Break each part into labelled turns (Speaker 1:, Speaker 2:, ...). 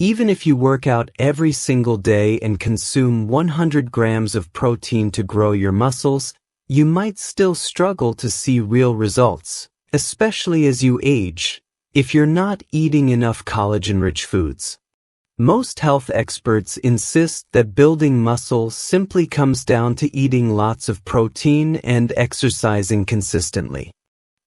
Speaker 1: Even if you work out every single day and consume 100 grams of protein to grow your muscles, you might still struggle to see real results, especially as you age, if you're not eating enough collagen-rich foods. Most health experts insist that building muscle simply comes down to eating lots of protein and exercising consistently.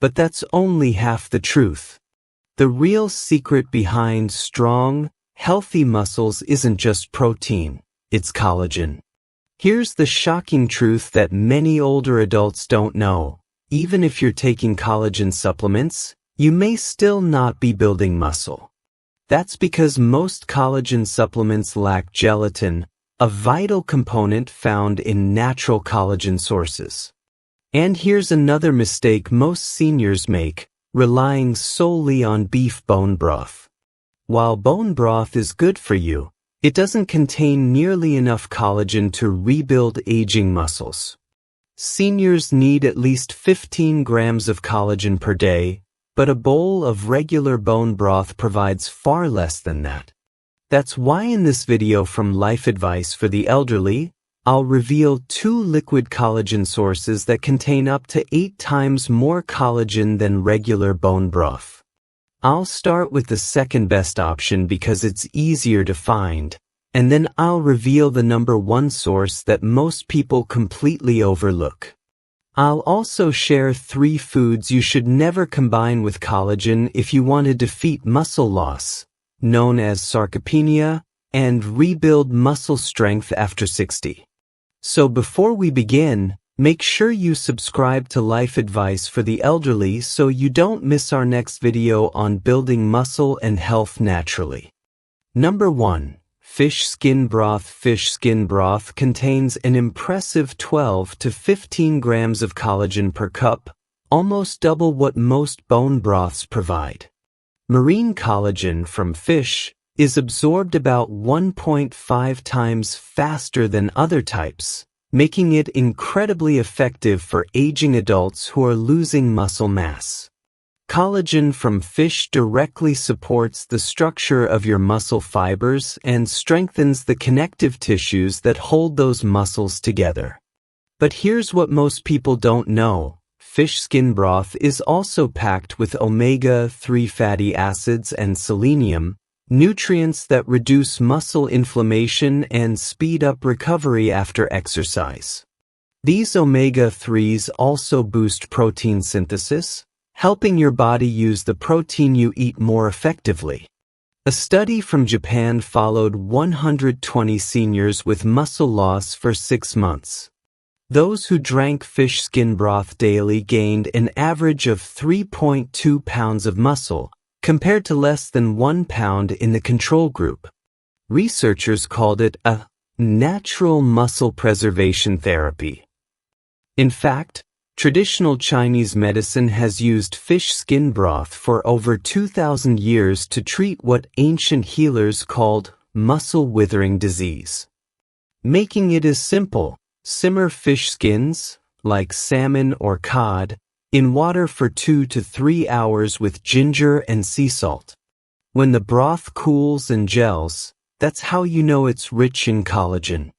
Speaker 1: But that's only half the truth. The real secret behind strong, healthy muscles isn't just protein, it's collagen. Here's the shocking truth that many older adults don't know. Even if you're taking collagen supplements, you may still not be building muscle. That's because most collagen supplements lack gelatin, a vital component found in natural collagen sources. And here's another mistake most seniors make, relying solely on beef bone broth. While bone broth is good for you, it doesn't contain nearly enough collagen to rebuild aging muscles. Seniors need at least 15 grams of collagen per day, but a bowl of regular bone broth provides far less than that. That's why in this video from Life Advice for the Elderly, I'll reveal 2 liquid collagen sources that contain up to 8 times more collagen than regular bone broth. I'll start with the second best option because it's easier to find, and then I'll reveal the number 1 source that most people completely overlook. I'll also share 3 foods you should never combine with collagen if you want to defeat muscle loss, known as sarcopenia, and rebuild muscle strength after 60. So before we begin, make sure you subscribe to Life Advice for the Elderly so you don't miss our next video on building muscle and health naturally. Number 1. Fish skin broth. Fish skin broth contains an impressive 12 to 15 grams of collagen per cup, almost double what most bone broths provide. Marine collagen from fish is absorbed about 1.5 times faster than other types, making it incredibly effective for aging adults who are losing muscle mass. Collagen from fish directly supports the structure of your muscle fibers and strengthens the connective tissues that hold those muscles together. But here's what most people don't know. Fish skin broth is also packed with omega-3 fatty acids and selenium, nutrients that reduce muscle inflammation and speed up recovery after exercise. These omega-3s also boost protein synthesis, helping your body use the protein you eat more effectively. A study from Japan followed 120 seniors with muscle loss for 6 months. Those who drank fish skin broth daily gained an average of 3.2 pounds of muscle, compared to less than 1 pound in the control group. Researchers called it a natural muscle preservation therapy. In fact, traditional Chinese medicine has used fish skin broth for over 2,000 years to treat what ancient healers called muscle withering disease. Making it is simple: simmer fish skins, like salmon or cod, in water for 2 to 3 hours with ginger and sea salt. When the broth cools and gels, that's how you know it's rich in collagen.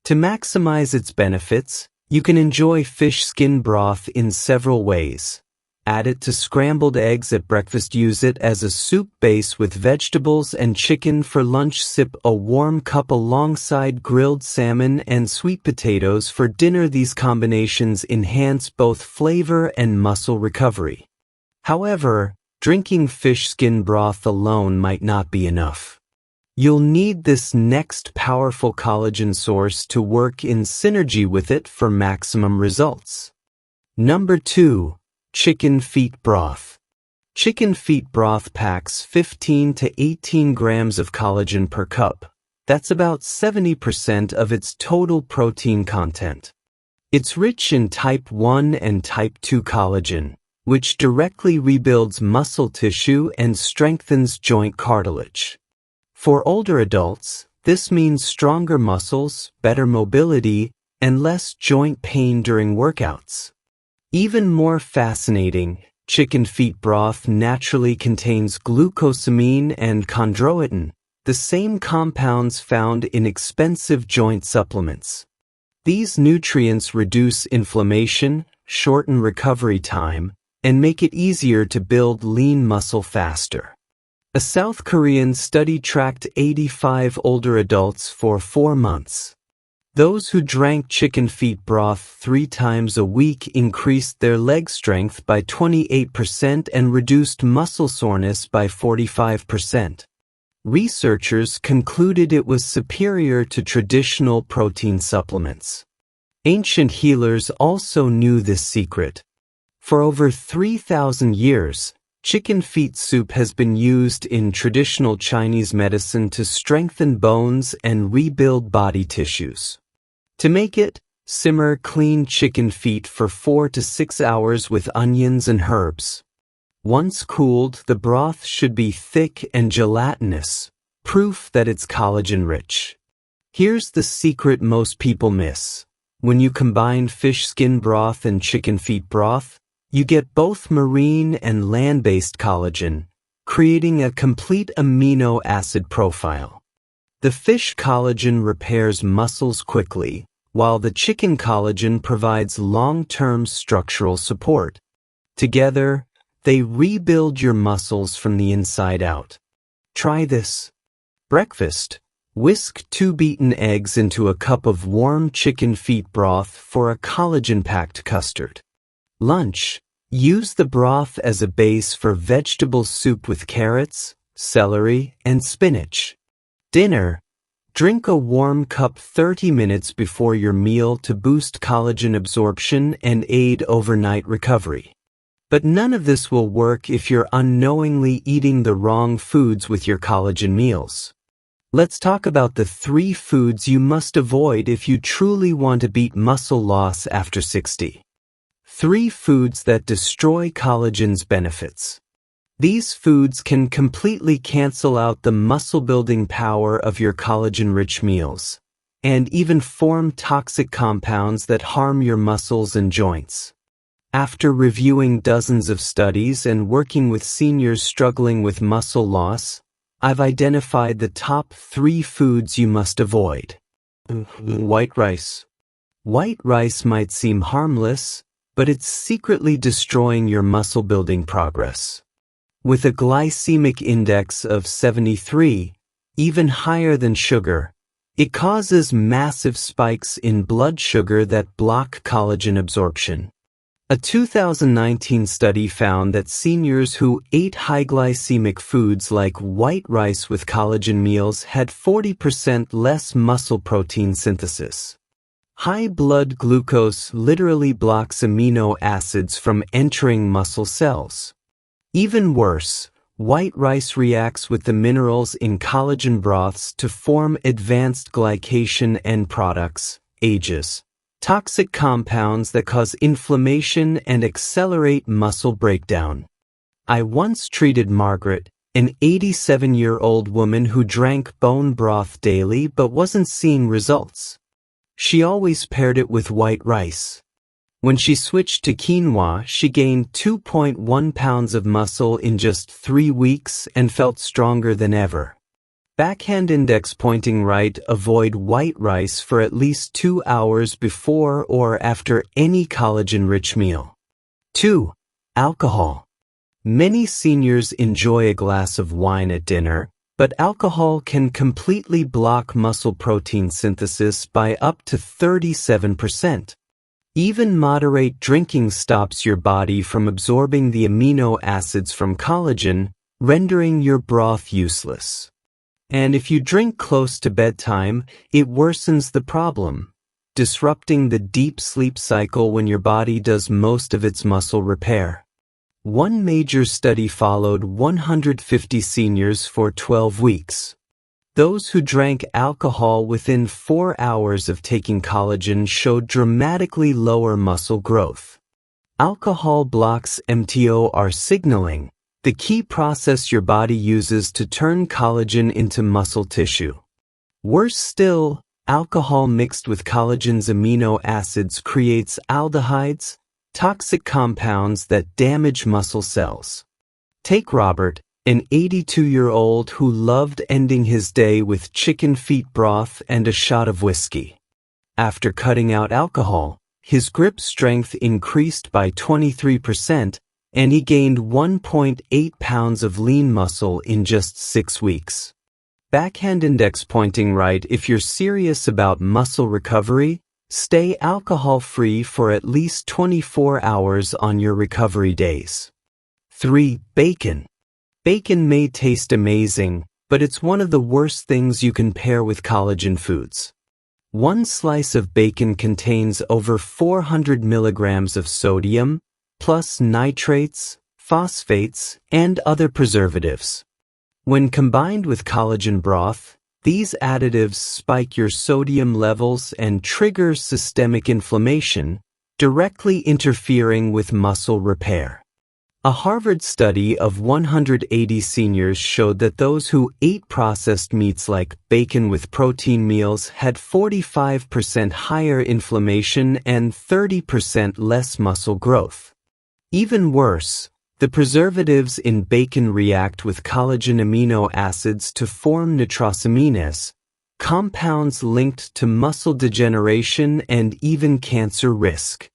Speaker 1: To maximize its benefits, you can enjoy fish skin broth in several ways. Add it to scrambled eggs at breakfast. Use it as a soup base with vegetables and chicken for lunch. Sip a warm cup alongside grilled salmon and sweet potatoes for dinner. These combinations enhance both flavor and muscle recovery. However, drinking fish skin broth alone might not be enough. You'll need this next powerful collagen source to work in synergy with it for maximum results. Number 2. Chicken feet broth. Chicken feet broth packs 15 to 18 grams of collagen per cup. That's about 70% of its total protein content. It's rich in type 1 and type 2 collagen, which directly rebuilds muscle tissue and strengthens joint cartilage. For older adults, this means stronger muscles, better mobility, and less joint pain during workouts. Even more fascinating, chicken feet broth naturally contains glucosamine and chondroitin, the same compounds found in expensive joint supplements. These nutrients reduce inflammation, shorten recovery time, and make it easier to build lean muscle faster. A South Korean study tracked 85 older adults for 4 months. Those who drank chicken feet broth 3 times a week increased their leg strength by 28% and reduced muscle soreness by 45%. Researchers concluded it was superior to traditional protein supplements. Ancient healers also knew this secret. For over 3,000 years, chicken feet soup has been used in traditional Chinese medicine to strengthen bones and rebuild body tissues. To make it, simmer clean chicken feet for 4 to 6 hours with onions and herbs. Once cooled, the broth should be thick and gelatinous, proof that it's collagen-rich. Here's the secret most people miss. When you combine fish skin broth and chicken feet broth, you get both marine and land-based collagen, creating a complete amino acid profile. The fish collagen repairs muscles quickly, while the chicken collagen provides long-term structural support. Together, they rebuild your muscles from the inside out. Try this. Breakfast. Whisk 2 beaten eggs into a cup of warm chicken feet broth for a collagen-packed custard. Lunch. Use the broth as a base for vegetable soup with carrots, celery, and spinach. Dinner. Drink a warm cup 30 minutes before your meal to boost collagen absorption and aid overnight recovery. But none of this will work if you're unknowingly eating the wrong foods with your collagen meals. Let's talk about the 3 foods you must avoid if you truly want to beat muscle loss after 60. 3 foods that destroy collagen's benefits. These foods can completely cancel out the muscle-building power of your collagen-rich meals, and even form toxic compounds that harm your muscles and joints. After reviewing dozens of studies and working with seniors struggling with muscle loss, I've identified the top 3 foods you must avoid. White rice. White rice might seem harmless, but it's secretly destroying your muscle-building progress. With a glycemic index of 73, even higher than sugar, it causes massive spikes in blood sugar that block collagen absorption. A 2019 study found that seniors who ate high glycemic foods like white rice with collagen meals had 40% less muscle protein synthesis. High blood glucose literally blocks amino acids from entering muscle cells. Even worse, white rice reacts with the minerals in collagen broths to form advanced glycation end products, AGEs, toxic compounds that cause inflammation and accelerate muscle breakdown. I once treated Margaret, an 87-year-old woman who drank bone broth daily but wasn't seeing results. She always paired it with white rice. When she switched to quinoa, she gained 2.1 pounds of muscle in just 3 weeks and felt stronger than ever. Backhand index pointing right, avoid white rice for at least 2 hours before or after any collagen-rich meal. 2. Alcohol. Many seniors enjoy a glass of wine at dinner, but alcohol can completely block muscle protein synthesis by up to 37%. Even moderate drinking stops your body from absorbing the amino acids from collagen, rendering your broth useless. And if you drink close to bedtime, it worsens the problem, disrupting the deep sleep cycle when your body does most of its muscle repair. One major study followed 150 seniors for 12 weeks. Those who drank alcohol within 4 hours of taking collagen showed dramatically lower muscle growth. Alcohol blocks mTOR signaling, the key process your body uses to turn collagen into muscle tissue. Worse still, alcohol mixed with collagen's amino acids creates aldehydes, toxic compounds that damage muscle cells. Take Robert, an 82-year-old who loved ending his day with chicken feet broth and a shot of whiskey. After cutting out alcohol, his grip strength increased by 23%, and he gained 1.8 pounds of lean muscle in just 6 weeks. Backhand index pointing right. If you're serious about muscle recovery, stay alcohol-free for at least 24 hours on your recovery days. 3. Bacon. Bacon may taste amazing, but it's one of the worst things you can pair with collagen foods. One slice of bacon contains over 400 milligrams of sodium, plus nitrates, phosphates, and other preservatives. When combined with collagen broth, these additives spike your sodium levels and trigger systemic inflammation, directly interfering with muscle repair. A Harvard study of 180 seniors showed that those who ate processed meats like bacon with protein meals had 45% higher inflammation and 30% less muscle growth. Even worse, the preservatives in bacon react with collagen amino acids to form nitrosamines, compounds linked to muscle degeneration and even cancer risk.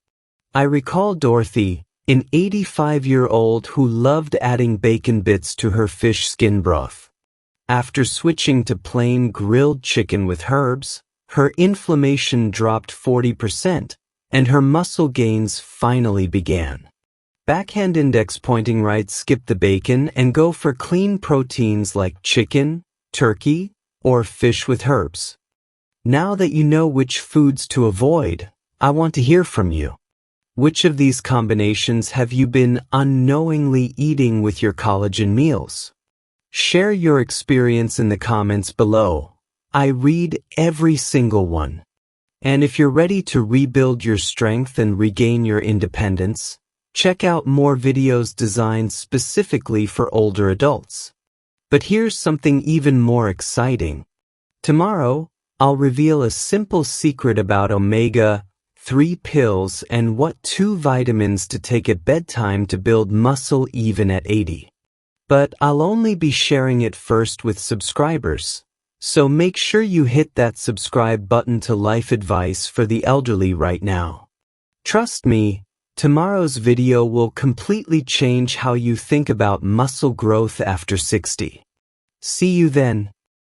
Speaker 1: I recall Dorothy, an 85-year-old who loved adding bacon bits to her fish skin broth. After switching to plain grilled chicken with herbs, her inflammation dropped 40%, and her muscle gains finally began. Backhand index pointing right. Skip the bacon and go for clean proteins like chicken, turkey, or fish with herbs. Now that you know which foods to avoid, I want to hear from you. Which of these combinations have you been unknowingly eating with your collagen meals? Share your experience in the comments below. I read every single one. And if you're ready to rebuild your strength and regain your independence, check out more videos designed specifically for older adults. But here's something even more exciting. Tomorrow, I'll reveal a simple secret about omega-3 pills and what 2 vitamins to take at bedtime to build muscle even at 80. But I'll only be sharing it first with subscribers, so make sure you hit that subscribe button to Life Advice for the Elderly right now. Trust me, tomorrow's video will completely change how you think about muscle growth after 60. See you then.